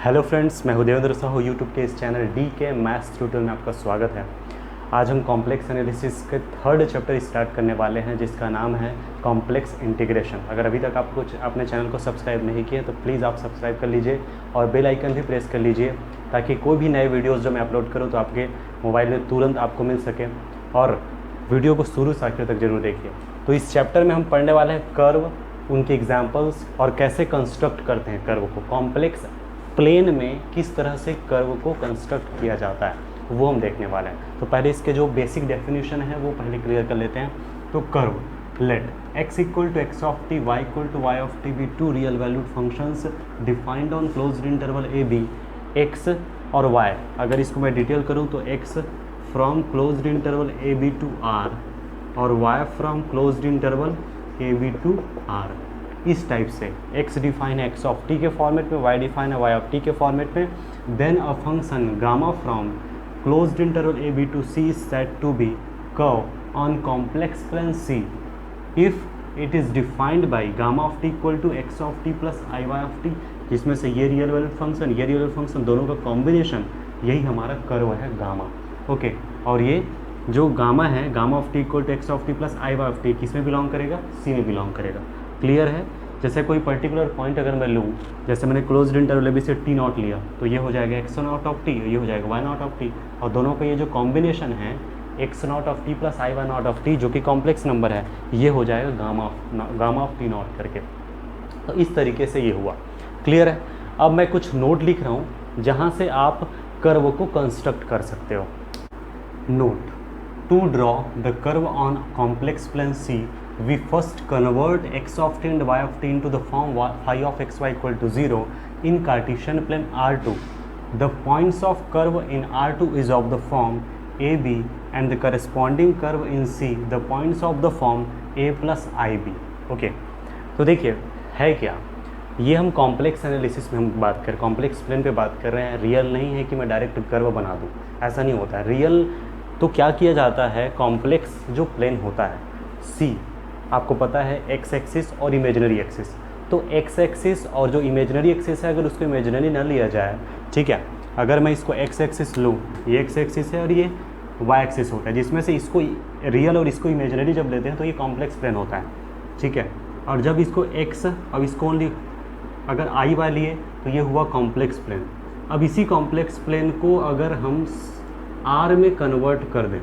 Hello friends, मैं हूं Devendra Sahu. YouTube के इस चैनल डी के मैथ्स ट्यूटोरियल में आपका स्वागत है। आज हम कॉम्प्लेक्स एनालिसिस के थर्ड चैप्टर स्टार्ट करने वाले हैं, जिसका नाम है कॉम्प्लेक्स इंटीग्रेशन। अगर अभी तक आपको अपने चैनल को सब्सक्राइब नहीं किए तो प्लीज़ आप सब्सक्राइब कर लीजिए और बेल आइकन भी प्रेस कर लीजिए, ताकि कोई भी नए वीडियोज़ जो मैं अपलोड करूँ तो आपके मोबाइल में तुरंत आपको मिल सके। और वीडियो को शुरू से आखिर तक जरूर देखिए। तो इस चैप्टर में हम पढ़ने वाले हैं कर्व, उनके एग्जाम्पल्स और कैसे कंस्ट्रक्ट करते हैं कर्व को। कॉम्प्लेक्स प्लेन में किस तरह से कर्व को कंस्ट्रक्ट किया जाता है वो हम देखने वाले हैं। तो पहले इसके जो बेसिक डेफिनेशन है वो पहले क्लियर कर लेते हैं। तो curve, let x equal to x of t, y equal to y of t be two real valued functions defined on closed interval a b, x और y। अगर इसको मैं डिटेल करूँ तो x from closed interval a b to r और y from closed interval a b to r। इस type से x define है x ऑफ t के फॉर्मेट में, y डिफाइन है y ऑफ t के फॉर्मेट में। Then a function gamma from closed interval a b to c is said to be curve on complex plane c if it is defined by gamma of t equal to x of t plus i y of t, जिसमें से ये real valued function, ये real valued function दोनों का combination, यही हमारा curve है gamma. Okay, और ये जो गामा है, gamma of t equal to x of t plus i y of t, किस में बिलोंग करेगा? सी में बिलोंग करेगा। क्लियर है? जैसे कोई पर्टिकुलर पॉइंट अगर मैं लूँ, जैसे मैंने क्लोज्ड इंटरवल बी से टी नॉट लिया, तो ये हो जाएगा एक्स नॉट ऑफ टी, ये हो जाएगा वाई नॉट ऑफ टी, और दोनों का ये जो कॉम्बिनेशन है x naught of t plus i y naught of t, जो कि कॉम्प्लेक्स नंबर है, ये हो जाएगा गामा ऑफ टी नॉट करके। तो इस तरीके से ये हुआ। क्लियर है? अब मैं कुछ नोट लिख रहा हूँ जहाँ से आप कर्व को कंस्ट्रक्ट कर सकते हो। Note: to draw the curve on complex plane C, we first convert x of t and y of t into the form phi of xy equal to 0 in Cartesian plane R2. The points of curve in R2 is of the form AB and the corresponding curve in C, the points of the form A plus IB. Okay, तो देखिए है क्या, ये हम complex analysis में हम बात कर, कॉम्प्लेक्स प्लेन पे बात कर रहे हैं। रियल नहीं है कि मैं डायरेक्ट कर्व बना दूँ, ऐसा नहीं होता है। रियल तो क्या किया जाता है, कॉम्प्लेक्स जो प्लेन होता है C, आपको पता है एक्स एक्सिस और इमेजिनरी एक्सिस। तो एक्स एक्सिस और जो इमेजिनरी एक्सिस है, अगर उसको इमेजिनरी ना लिया जाए, ठीक है, अगर मैं इसको एक्स एक्सिस लूँ, ये एक्स एक्सिस है और ये वाई एक्सिस होता है, जिसमें से इसको रियल और इसको इमेजिनरी जब लेते हैं तो ये कॉम्प्लेक्स प्लेन होता है, ठीक है। और जब इसको एक्स और इसको ओनली अगर आई वाई लिए तो ये हुआ कॉम्प्लेक्स प्लेन। अब इसी कॉम्प्लेक्स प्लेन को अगर हम आर में कन्वर्ट कर दें,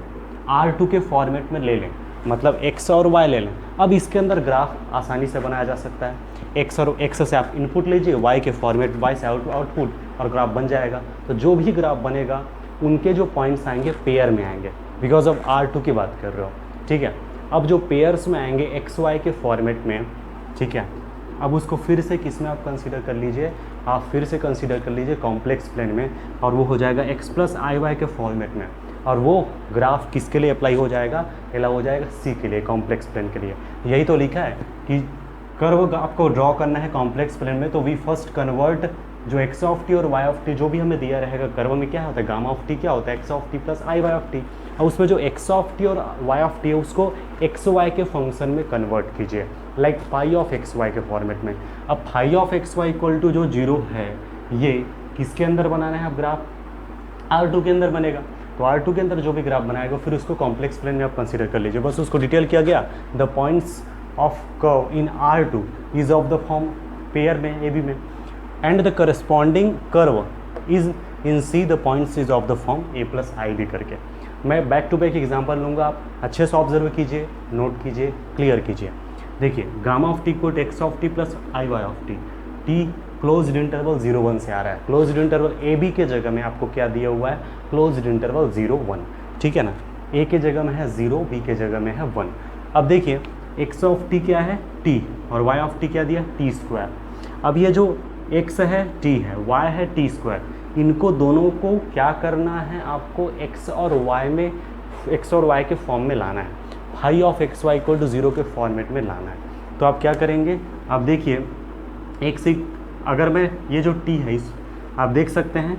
R2 के फॉर्मेट में ले लें, मतलब x और y ले लें, अब इसके अंदर ग्राफ आसानी से बनाया जा सकता है। x से आप इनपुट लीजिए, y के फॉर्मेट, y से आउटपुट, और ग्राफ बन जाएगा। तो जो भी ग्राफ बनेगा उनके जो पॉइंट्स आएंगे पेयर में आएंगे, बिकॉज ऑफ R2 की बात कर रहे हो, ठीक है। अब जो पेयर्स में आएंगे एक्स वाई के फॉर्मेट में, ठीक है, अब उसको फिर से किस में आप कंसीडर कर लीजिए, आप फिर से कंसीडर कर लीजिए कॉम्प्लेक्स प्लेन में, और वो हो जाएगा एक्स प्लस आई वाई के फॉर्मेट में। और वो ग्राफ किसके लिए अप्लाई हो जाएगा? अप्लाई हो जाएगा सी के लिए, कॉम्प्लेक्स प्लेन के लिए। यही तो लिखा है कि कर्व आपको ड्रॉ करना है कॉम्प्लेक्स प्लेन में, तो वी फर्स्ट कन्वर्ट जो एक्स ऑफ टी और वाई ऑफ टी जो भी हमें दिया रहेगा कर्व में, क्या होता है, गामा ऑफ टी क्या होता है, x of t plus i y of t, और उसमें जो एक्स ऑफ टी और वाई ऑफ टी है उसको एक्स वाई के फंक्शन में कन्वर्ट कीजिए, like phi of x y के फॉर्मेट में। अब phi of x y equal to जो 0 है, ये किसके अंदर बनाना है? अब ग्राफ R2 के अंदर बनेगा, तो R2 के अंदर जो भी ग्राफ बनाएगा फिर उसको कॉम्प्लेक्स प्लेन में आप कंसीडर कर लीजिए। बस उसको डिटेल किया गया, the points of curve in R2 is of the form pair में, ए बी में, and the corresponding curve is in C, the points is of the form A plus i b करके। मैं back to back example लूँगा, आप अच्छे से observe कीजिए, note कीजिए, क्लियर कीजिए। देखिए, gamma of t equal to x of t plus i y of t, t closed interval 0-1 से आ रहा है। क्लोज्ड इंटरवल ए बी के जगह में आपको क्या दिया हुआ है? क्लोज्ड इंटरवल 0-1, ठीक है ना। ए के जगह में है 0, बी के जगह में है 1। अब देखिए एक्स ऑफ टी क्या है? टी, और वाई ऑफ टी क्या दिया? T square. अब ये जो एक्स है टी है, वाई है टी स्क्वायर, इनको दोनों को क्या करना है? आपको एक्स और वाई में, एक्स और वाई के फॉर्म में लाना है, phi of x y equal to 0 के फॉर्मेट में लाना है। तो आप क्या करेंगे? अब देखिए एक्स, अगर मैं ये जो टी है इस, आप देख सकते हैं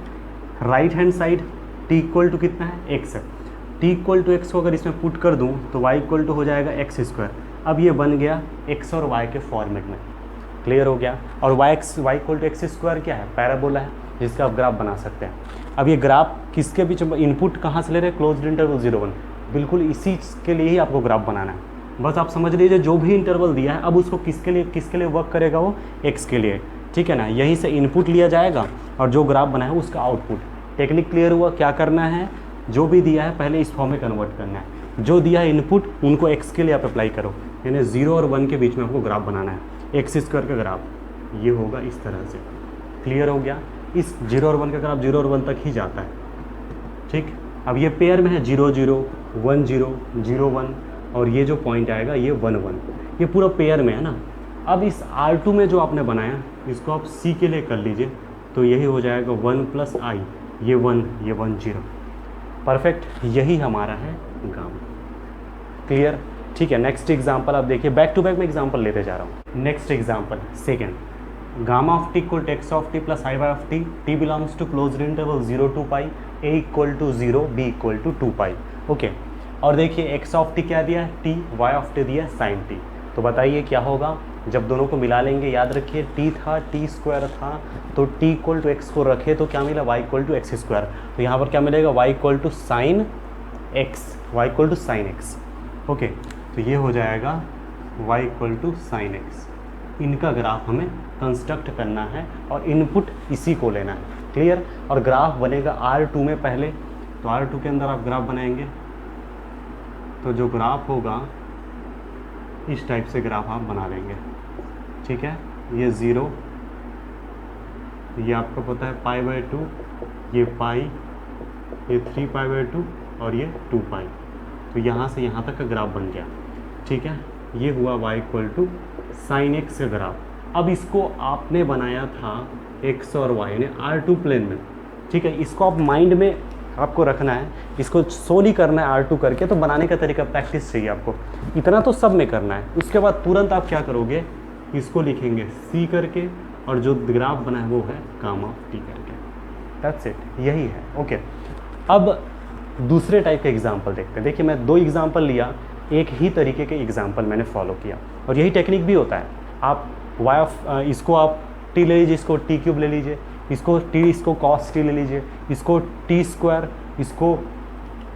right hand side t equal to कितना है? एक्स है। टी इक्वल टू एक्स को अगर इसमें पुट कर दूँ तो वाई इक्वल टू हो जाएगा एक्स स्क्वायर। अब ये बन गया एक्स और वाई के फॉर्मेट में, क्लियर हो गया। और y equal to x square क्या है? पैराबोला है। जिसका आप ग्राफ बना सकते हैं। अब ये ग्राफ किसके बीच में, इनपुट कहाँ से ले रहे हैं, क्लोज्ड इंटरवल 0 1, बिल्कुल इसी के लिए ही आपको ग्राफ बनाना है। बस आप समझ लीजिए जो भी इंटरवल दिया है अब उसको किसके लिए वर्क करेगा, वो x के लिए, ठीक है ना। यहीं से इनपुट लिया जाएगा और जो ग्राफ बना है उसका आउटपुट। टेक्निक क्लियर हुआ, क्या करना है, जो भी दिया है पहले इस फॉर्म में कन्वर्ट करना है, जो दिया है इनपुट उनको x के लिए आप अप्लाई करो, यानी 0 और 1 के बीच में आपको ग्राफ बनाना है, x² का ग्राफ ये होगा इस तरह से। क्लियर हो गया, इस 0 और 1 का ग्राफ 0 और 1 तक ही जाता है, ठीक। अब ये पेयर में है 0 0 1 0 0 1 और ये जो पॉइंट आएगा ये 1 1, ये पूरा पेयर में है ना। अब इस R2 में जो आपने बनाया इसको आप C के लिए कर लीजिए, तो यही हो जाएगा 1 + I, ये 1 ये 1 0, परफेक्ट, यही हमारा है गामा। क्लियर, ठीक है। नेक्स्ट एग्जांपल आप देखिए, बैक टू बैक में एग्जांपल लेते जा रहा हूँ। Next example second, gamma of t equal to x of t plus i y of t, t belongs to closed interval 0 to pi, a equal to 0, b equal to 2 pi. Okay, और देखिए x of T क्या दिया है, T, Y of T दिया है sign T. तो बताइए क्या होगा जब दोनों को मिला लेंगे। याद रखिए टी था, टी स्क्वायर था, तो टी इक्वल टू एक्स को रखे तो क्या मिला, y equal to x square. तो यहाँ पर क्या मिलेगा, y equal to sine x, y equal to sine x. Okay, तो ये हो जाएगा y equal to sine x. इनका ग्राफ हमें कंस्ट्रक्ट करना है और इनपुट इसी को लेना है। क्लियर, और ग्राफ बनेगा R2 में पहले, तो R2 के अंदर आप ग्राफ बनाएंगे, तो जो ग्राफ होगा इस टाइप से ग्राफ आप बना लेंगे, ठीक है। ये 0, ये आपको पता है π/2, ये पाई, ये 3π/2 और ये 2 पाई। तो यहाँ से यहाँ तक का ग्राफ बन गया, ठीक है। ये हुआ y equal to sine x का ग्राफ। अब इसको आपने बनाया था x और y यानी R2 प्लेन में, ठीक है। इसको आप माइंड में आपको रखना है, इसको शो नहीं करना है R2 करके। तो बनाने का तरीका प्रैक्टिस चाहिए आपको, इतना तो सब में करना है। उसके बाद तुरंत आप क्या करोगे, इसको लिखेंगे c करके और जो ग्राफ बना है वो है गामा ऑफ t करके। दैट्स इट, यही है। ओके, अब दूसरे टाइप के एग्जाम्पल देखते हैं। देखिए मैं 2 एग्जाम्पल लिया, एक ही तरीके के एग्जाम्पल मैंने फॉलो किया और यही टेक्निक भी होता है। आप y ऑफ इसको आप t ले लीजिए, इसको t क्यूब ले लीजिए, इसको t, इसको cos t ले लीजिए, इसको t स्क्वायर, इसको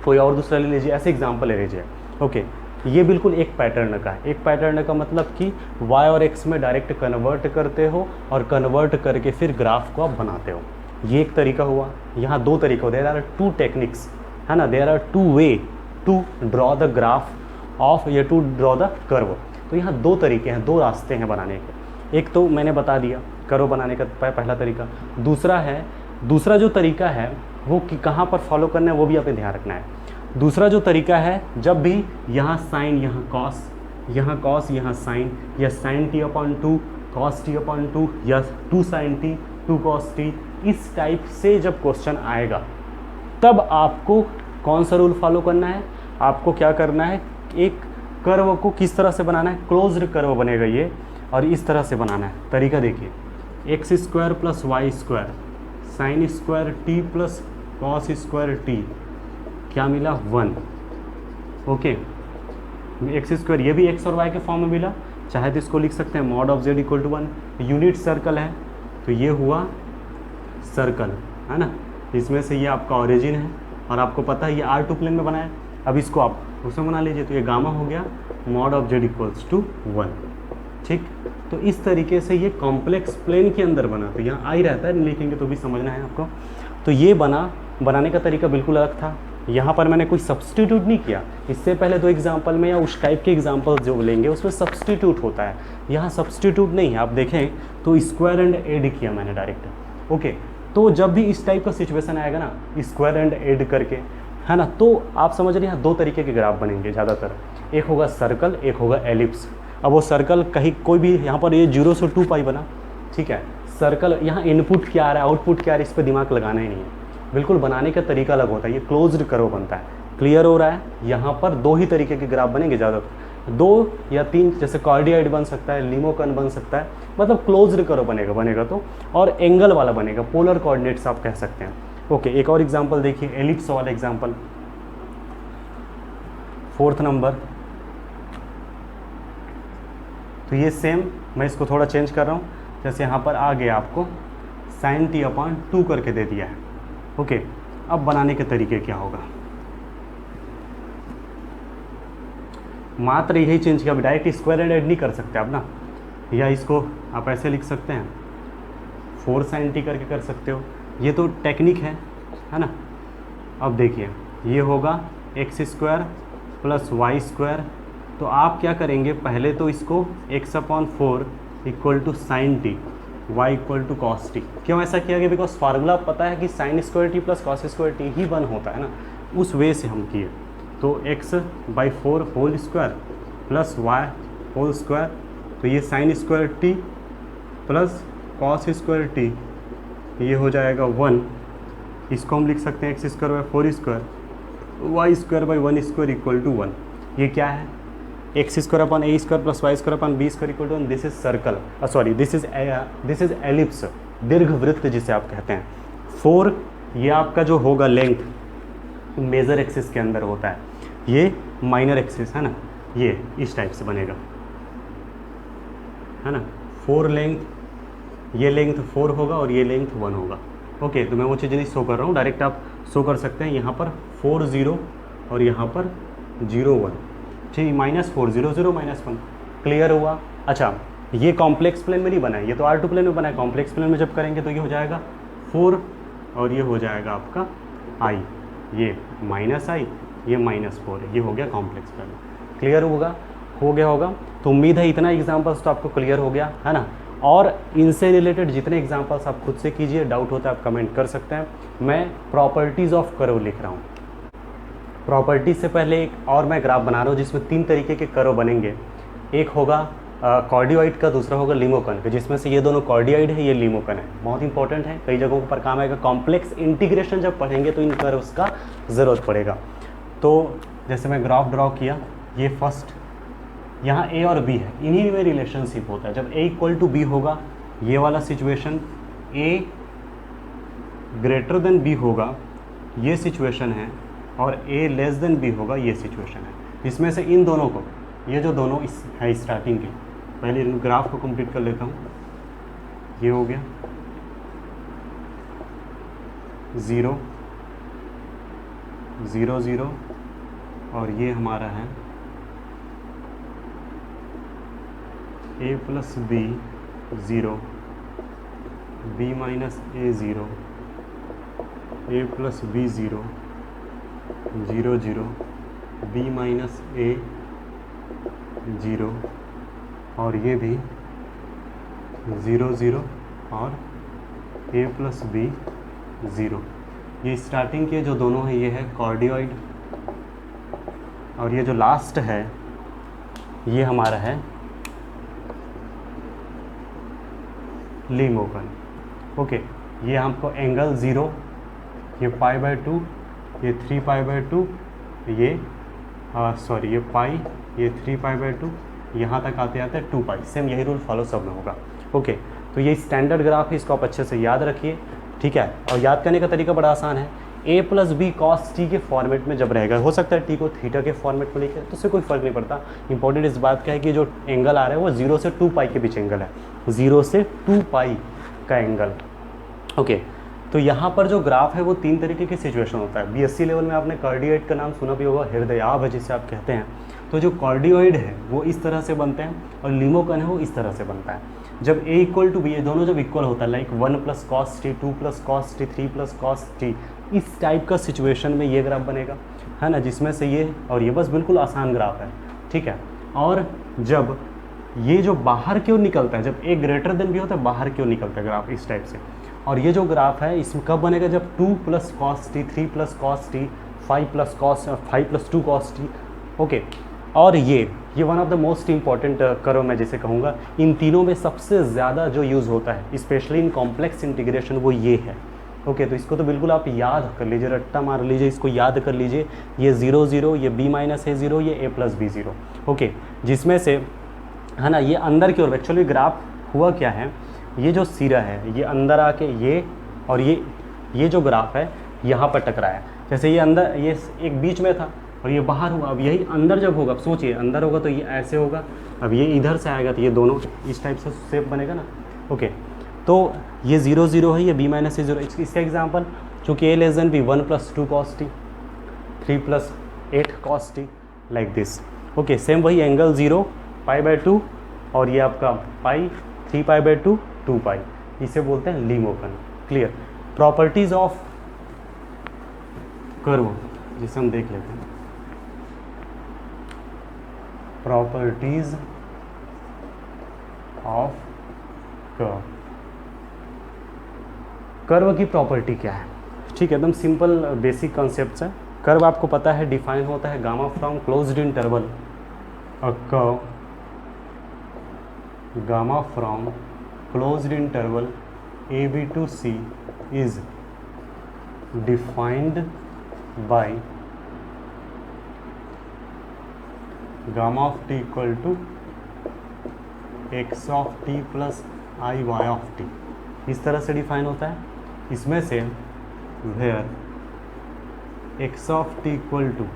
कोई और दूसरा ले लीजिए, ऐसे एग्जाम्पल ले लीजिए। ओके, ये बिल्कुल एक पैटर्न का है। एक पैटर्न का मतलब कि y और x में डायरेक्ट कन्वर्ट करते हो और कन्वर्ट करके फिर ग्राफ को आप बनाते हो। ये एक तरीका हुआ। यहाँ 2 तरीका हो, देयर आर 2 टेक्निक्स, है ना, there are 2 way to draw the graph of या टू ड्रॉ द कर्व। तो यहाँ 2 तरीके हैं, 2 रास्ते हैं बनाने के। एक तो मैंने बता दिया कर्व बनाने का पहला तरीका। दूसरा जो तरीका है वो कि कहाँ पर फॉलो करना है वो भी आपने ध्यान रखना है। दूसरा जो तरीका है, जब भी यहाँ साइन यहाँ कॉस, यहाँ साइन, या साइन t/2 कॉस t/2 या 2 साइन t 2 कॉस t, इस टाइप से जब क्वेश्चन आएगा तब आपको कौन सा रूल फॉलो करना है, आपको क्या करना है, एक कर्व को किस तरह से बनाना है, क्लोज्ड कर्व बनेगा ये, और इस तरह से बनाना है। तरीका देखिए, x square plus Y square sine square T plus cos square t, क्या मिला 1। ओके, एक्स स्क्वायर ये भी एक्स और वाई के फॉर्म में मिला, चाहे तो इसको लिख सकते हैं mod of z equal to 1। Unit circle है तो ये हुआ सर्कल, है ना, इसमें से ये आपका ओरिजिन है और आपको पता है ये R2 प्लेन में बना है। अब इसको आप उसमें बना लीजिए, तो ये गामा हो गया mod of z equals to 1, ठीक। तो इस तरीके से ये कॉम्प्लेक्स प्लेन के अंदर बना, तो यहाँ आई रहता है, लिखेंगे तो भी समझना है आपको। तो ये बनाने का तरीका बिल्कुल अलग था। यहाँ पर मैंने कोई सब्सटीट्यूट नहीं किया। इससे पहले 2 एग्जाम्पल में या उस टाइप के एग्जाम्पल जो लेंगे उसमें सब्सटीट्यूट होता है, यहाँ सब्सटीट्यूट नहीं है। आप देखें तो स्क्वायर एंड ऐड किया मैंने डायरेक्ट। ओके, तो जब भी इस टाइप का सिचुएशन आएगा ना, स्क्वायर एंड ऐड करके, है ना, तो आप समझ रहे हैं यहाँ 2 तरीके के ग्राफ बनेंगे ज़्यादातर। एक होगा सर्कल, एक होगा एलिप्स। अब वो सर्कल कहीं कोई भी, यहाँ पर ये 0 से 2 पाई बना, ठीक है। सर्कल यहाँ इनपुट क्या आ रहा है, आउटपुट क्या आ रहा है, इस पर दिमाग लगाना ही नहीं है। बिल्कुल बनाने का तरीका अलग होता है, ये क्लोज्ड कर्व बनता है। क्लियर हो रहा है, यहाँ पर 2 ही तरीके के ग्राफ बनेंगे ज़्यादातर, 2 या 3, जैसे कार्डियाइड बन सकता है, लिमोकन बन सकता है, मतलब क्लोज्ड कर्व बनेगा तो, और एंगल वाला बनेगा, पोलर कोऑर्डिनेट्स आप कह सकते हैं। ओके, एक और एग्जांपल देखिए, एलिप्स वाला एग्जांपल, 4th नंबर। तो ये सेम, मैं इसको थोड़ा चेंज कर रहा हूँ, जैसे यहाँ पर आ गया आपको साइन टी अपॉन 2 करके दे दिया है। ओके, अब बनाने के तरीके क्या होगा, मात्र यही चेंज किया। डायरेक्ट स्क्वायर एंड ऐड नहीं कर सकते आप ना, या इसको आप ऐसे लिख सकते हैं 4 sin t करके कर सकते हो, ये तो टेक्निक है ना। अब देखिए ये होगा X square plus Y square, तो आप क्या करेंगे, पहले तो इसको x upon 4 equal to sine T, y equal to cos T. क्यों ऐसा किया गया, बिकॉज फार्मूला पता है कि sine square T plus cos square T ही 1 होता है ना, उस वे से हम किए। तो x/4 whole square plus y whole square, तो ये sine square T plus cos square t, ये हो जाएगा 1। इसको हम लिख सकते हैं x square by 4 square y square by 1 square equal to 1। ये क्या है, x square upon a square plus Y square upon b square equal to 1। This is circle, sorry this is ellipse, दीर्घ वृत्त जिसे आप कहते हैं। 4 ये आपका जो होगा लेंथ मेजर एक्सिस के अंदर होता है, ये माइनर एक्सिस है ना, ये इस टाइप से बनेगा है ना। 4 लेंथ, ये लेंथ 4 होगा और ये लेंथ 1 होगा। ओके, तो मैं वो चीज़ नहीं शो कर रहा हूँ, डायरेक्ट आप शो कर सकते हैं यहाँ पर 4 0 और यहाँ पर 0 1, ठीक, -4 0 0 -1। क्लियर हुआ। अच्छा, ये कॉम्प्लेक्स प्लेन में नहीं बना है, ये तो R2 प्लेन में बना है। कॉम्प्लेक्स प्लेन में जब करेंगे तो ये हो जाएगा 4 और ये हो जाएगा आपका i, ये -i, ये -4, ये हो गया कॉम्प्लेक्स प्लेन। क्लियर हो गया होगा। तो उम्मीद है इतना एग्जाम्पल्स तो आपको क्लियर हो गया है ना। और इनसे रिलेटेड जितने एग्जाम्पल्स आप खुद से कीजिए, डाउट होता है आप कमेंट कर सकते हैं। मैं प्रॉपर्टीज़ ऑफ कर्व लिख रहा हूँ। प्रॉपर्टीज से पहले एक और मैं ग्राफ बना रहा हूँ जिसमें 3 तरीके के कर्व बनेंगे। एक होगा कॉर्डियोइड का, दूसरा होगा लिमोकन का, जिसमें से ये दोनों कॉर्डियोइड है, ये लिमोकन है। बहुत इंपॉर्टेंट है, कई जगहों पर काम आएगा। कॉम्प्लेक्स इंटीग्रेशन जब पढ़ेंगे तो इन कर्व्स का ज़रूरत पड़ेगा। तो जैसे मैं ग्राफ ड्रॉ किया, ये फर्स्ट यहाँ a और b है, इन्हीं में रिलेशनशिप होता है। जब a इक्वल टू b होगा, ये वाला situation, a greater than b होगा, ये सिचुएशन है, और a लेस देन b होगा, ये सिचुएशन है। इसमें से इन दोनों को, ये जो दोनों इस है स्टार्टिंग के, पहले इन ग्राफ को कंप्लीट कर लेता हूँ। ये हो गया 0 0 0 और ये हमारा है a plus b 0, b minus a 0, a plus b 0 0 0, b minus a 0, और ये भी 0 0 और a प्लस बी 0। ये स्टार्टिंग के जो दोनों हैं, ये है कॉर्डियोइड, और ये जो लास्ट है ये हमारा है लिमोकन। ओके, ये हमको एंगल 0, ये π/2, ये 3π/2, ये सॉरी ये पाई, ये 3π/2, यहाँ तक आते आते 2π। सेम यही रूल फॉलो सब में होगा। ओके, तो ये स्टैंडर्ड ग्राफ है, इसको आप अच्छे से याद रखिए, ठीक है। और याद करने का तरीका बड़ा आसान है। a plus b cos t के फॉर्मेट में जब रहेगा, हो सकता है टी को थीटा के फॉर्मेट में लिखे, तो उससे कोई फर्क नहीं पड़ता। इंपॉर्टेंट इस बात का है कि जो एंगल आ रहा है वो 0 से 2π के बीच एंगल है, 0 से 2π का एंगल। ओके, तो यहाँ पर जो ग्राफ है वो 3 तरीके की सिचुएशन होता है। बीएससी लेवल में आपने कार्डियोइड का नाम सुना भी होगा, हृदयाभ जिसे आप कहते हैं। तो जो कार्डियोइड है वो इस तरह से बनते हैं, और लिमोकन है वो इस तरह से बनता है। जब a इक्वल टू बी, ये दोनों जब इक्वल होता है, like 1 plus cos T, 2 plus cos T, 3 plus cos T, इस टाइप का सिचुएशन में ये ग्राफ बनेगा, है ना, जिसमें से ये और ये बस बिल्कुल आसान ग्राफ है, ठीक है। और जब ये जो बाहर की ओर निकलता है, जब a ग्रेटर देन बी होता है, बाहर की ओर निकलता है ग्राफ इस टाइप से। और ये जो ग्राफ है इसमें कब बनेगा, जब 2 plus cos T, 3 plus cos T, 5 plus 2 cos T. Okay, और ये one of the most important curve मैं जैसे कहूँगा, इन तीनों में सबसे ज़्यादा जो यूज़ होता है स्पेशली इन कॉम्प्लेक्स इंटीग्रेशन, वो ये है। ओके, तो इसको तो बिल्कुल आप याद कर लीजिए, रट्टा मार लीजिए, इसको याद कर लीजिए। ये 0 0, ये b माइनस a 0, ये a प्लस बी 0। ओके, जिसमें से है ना, ये अंदर की ओर एक्चुअली ग्राफ हुआ क्या है, ये जो सिरा है ये अंदर आके ये, और ये जो ग्राफ है यहाँ पर टकराया। जैसे ये अंदर, ये एक बीच में था और ये बाहर हुआ, अब यही अंदर जब होगा, अब सोचिए अंदर होगा तो ये ऐसे होगा, अब ये इधर से आएगा तो ये दोनों इस टाइप से शेप बनेगा ना। ओके, तो ये 0 0 है, ये b माइनस ए 0। इसका एग्जाम्पल, चूँकि a less than b 1 + 2 cos t, 3 + 8 cos t, like this. Okay, same वही एंगल 0 π/2 और ये आपका पाई 3π/2 2π, इसे बोलते हैं ली motion. Clear. Properties of curve जिसे हम देख लेते हैं। प्रॉपर्टीज ऑफ कर्व, कर्व की प्रॉपर्टी क्या है? ठीक है, एकदम सिंपल बेसिक कॉन्सेप्ट्स है। कर्व आपको पता है डिफाइन होता है gamma from closed interval, a curve gamma from closed interval AB to C is defined by gamma of t equal to x of t plus I y of t। इस तरह से define होता है। इसमें से where x of t equal to,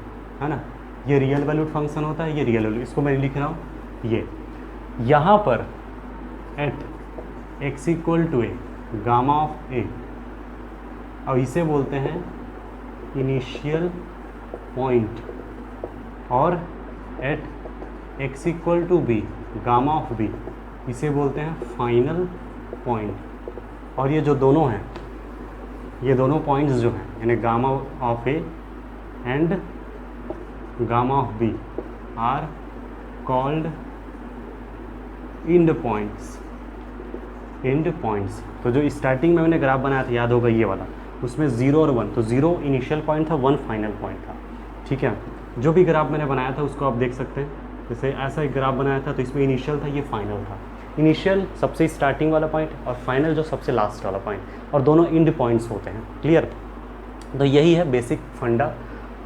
है ना, ये रियल वैल्यूड फंक्शन होता है, ये रियल वैल्यू, इसको मैं लिख रहा हूँ ये। यहाँ पर at x equal to A gamma of A, और इसे बोलते हैं इनिशियल पॉइंट, और at x equal to B gamma of B, इसे बोलते हैं फाइनल पॉइंट। और ये जो दोनों हैं, ये दोनों पॉइंट्स जो हैं, यानी gamma of a and gamma of b are called end points. End points, तो जो स्टार्टिंग में मैंने ग्राफ बनाया था, याद होगा ये वाला, उसमें 0 और 1, तो 0 इनिशियल पॉइंट था, 1 फाइनल पॉइंट था। ठीक है, जो भी ग्राफ मैंने बनाया था उसको आप देख सकते हैं। जैसे ऐसा एक ग्राफ बनाया था तो इसमें इनिशियल था, ये फाइनल था। इनिशियल सबसे स्टार्टिंग वाला पॉइंट और फाइनल जो सबसे लास्ट वाला पॉइंट, और दोनों एंड पॉइंट्स होते हैं। क्लियर। तो यही है बेसिक फंडा।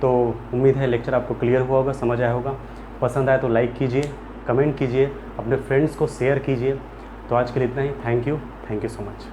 तो उम्मीद है लेक्चर आपको क्लियर हुआ होगा, समझ आया होगा। पसंद आए तो लाइक कीजिए, कमेंट कीजिए, अपने फ्रेंड्स को शेयर कीजिए। तो आज के लिए इतना ही। Thank you so much.